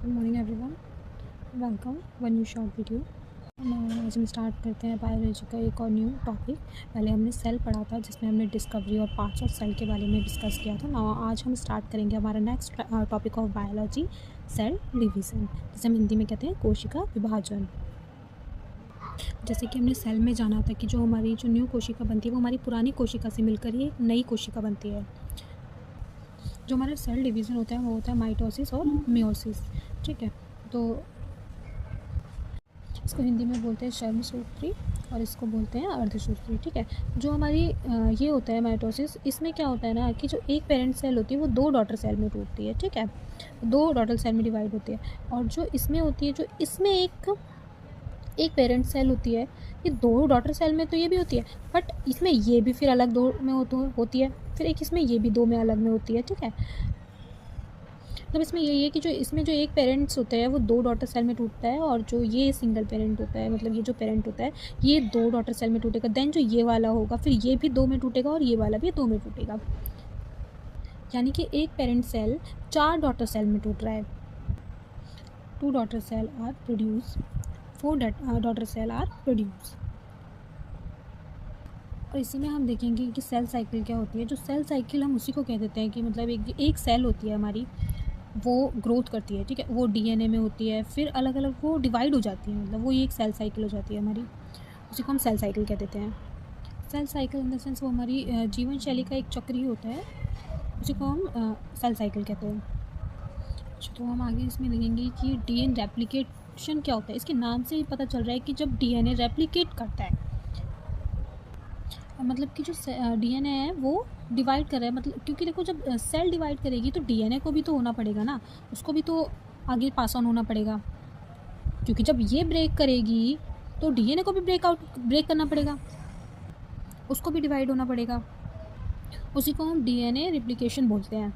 Good morning everyone, welcome one new short video. आज हम start करते हैं बायोलॉजी का एक और न्यू टॉपिक। पहले हमने सेल पढ़ा था जिसमें हमने डिस्कवरी और पार्ट्स ऑफ सेल के बारे में डिस्कस किया था। ना आज हम स्टार्ट करेंगे हमारा next topic of biology, cell division, जिसे हम हिंदी में कहते हैं कोशिका विभाजन। जैसे कि हमने सेल में जाना था कि जो हमारी जो न्यू कोशिका बनती है वो हमारी पुरानी कोशिका से मिलकर ही एक नई कोशिका बनती है। जो हमारा सेल डिवीज़न होता है वो होता है माइटोसिस और मियोसिस। ठीक है, तो इसको हिंदी में बोलते हैं शर्मसूत्री और इसको बोलते हैं अर्धसूत्री। ठीक है, जो हमारी ये होता है माइटोसिस, इसमें क्या होता है ना कि जो एक पेरेंट सेल होती है वो दो डॉटर सेल में टूटती है। ठीक है, दो डॉटर सेल में डिवाइड होती है। और जो इसमें होती है, जो इसमें एक पेरेंट सेल होती है, ये दो डॉटर सेल में तो ये भी होती है, बट इसमें ये भी फिर अलग दो में होती है, फिर एक इसमें ये भी दो में अलग में होती है। ठीक है, मतलब इसमें यही है कि जो इसमें जो एक पेरेंट्स होता है वो दो डॉटर सेल में टूटता है, और जो ये सिंगल पेरेंट होता है, मतलब ये जो पेरेंट होता है ये दो डॉटर सेल में टूटेगा। देन जो ये वाला होगा फिर ये भी दो में टूटेगा और ये वाला भी दो में टूटेगा। यानी कि एक पेरेंट सेल चार डॉटर सेल में टूट रहा है। 2 daughter cell are produce, 4 daughter cell are produce. और इसी में हम देखेंगे कि सेल साइकिल क्या होती है। जो सेल साइकिल हम उसी को कह देते हैं कि मतलब एक सेल होती है हमारी, वो ग्रोथ करती है। ठीक है, वो डीएनए में होती है, फिर अलग अलग वो डिवाइड हो जाती है, मतलब वो एक सेल साइकिल हो जाती है हमारी, उसी को हम सेल साइकिल कह देते हैं। Cell cycle in the sense वो हमारी जीवन शैली का एक चक्र ही होता है, उसी को हम सेल साइकिल कहते हैं। तो हम आगे इसमें देखेंगे कि डीएनए रेप्लिकेशन क्या होता है। इसके नाम से ही पता चल रहा है कि जब डीएनए रेप्लिकेट करता है, मतलब कि जो डीएनए है वो डिवाइड कर रहा है, मतलब क्योंकि देखो जब सेल डिवाइड करेगी तो डीएनए को भी तो होना पड़ेगा ना, उसको भी तो आगे पास ऑन होना पड़ेगा, क्योंकि जब ये ब्रेक करेगी तो डीएनए को भी ब्रेक करना पड़ेगा, उसको भी डिवाइड होना पड़ेगा। उसी को हम डीएनए रिप्लिकेशन बोलते हैं।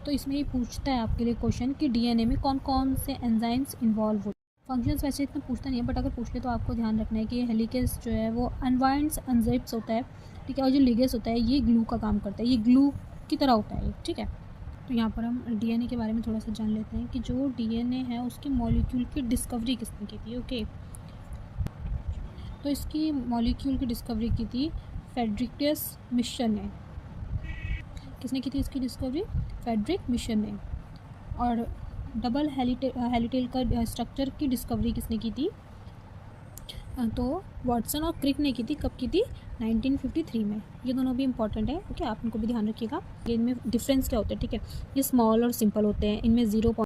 तो इसमें ये पूछता है आपके लिए क्वेश्चन कि डीएनए में कौन कौन से एंजाइम्स इन्वॉल्व होते हैं। फंक्शंस वैसे इतना पूछता नहीं है, बट अगर पूछ ले तो आपको ध्यान रखना है कि हेलिकेस जो है वो अनवाइंड्स अनजिप्स होता है। ठीक है, और जो लिगेस होता है ये ग्लू का काम करता है, ये ग्लू की तरह होता है। ठीक है, तो यहाँ पर हम डीएनए के बारे में थोड़ा सा जान लेते हैं कि जो डीएनए है उसके मॉलिक्यूल की डिस्कवरी किसने की थी। ओके, तो इसकी मॉलिक्यूल की डिस्कवरी की थी फ्रेडरिक मिशन ने। किसने की थी इसकी डिस्कवरी? फ्रेडरिक मिशन ने। और डबल हेलिटेल का स्ट्रक्चर की डिस्कवरी किसने की थी? तो वाटसन और क्रिक ने की थी। कब की थी? 1953 में। ये दोनों भी इंपॉर्टेंट है। ओके, आप इनको भी ध्यान रखिएगा। इनमें डिफरेंस क्या होता है? ठीक है, ये स्मॉल और सिंपल होते हैं, इनमें 0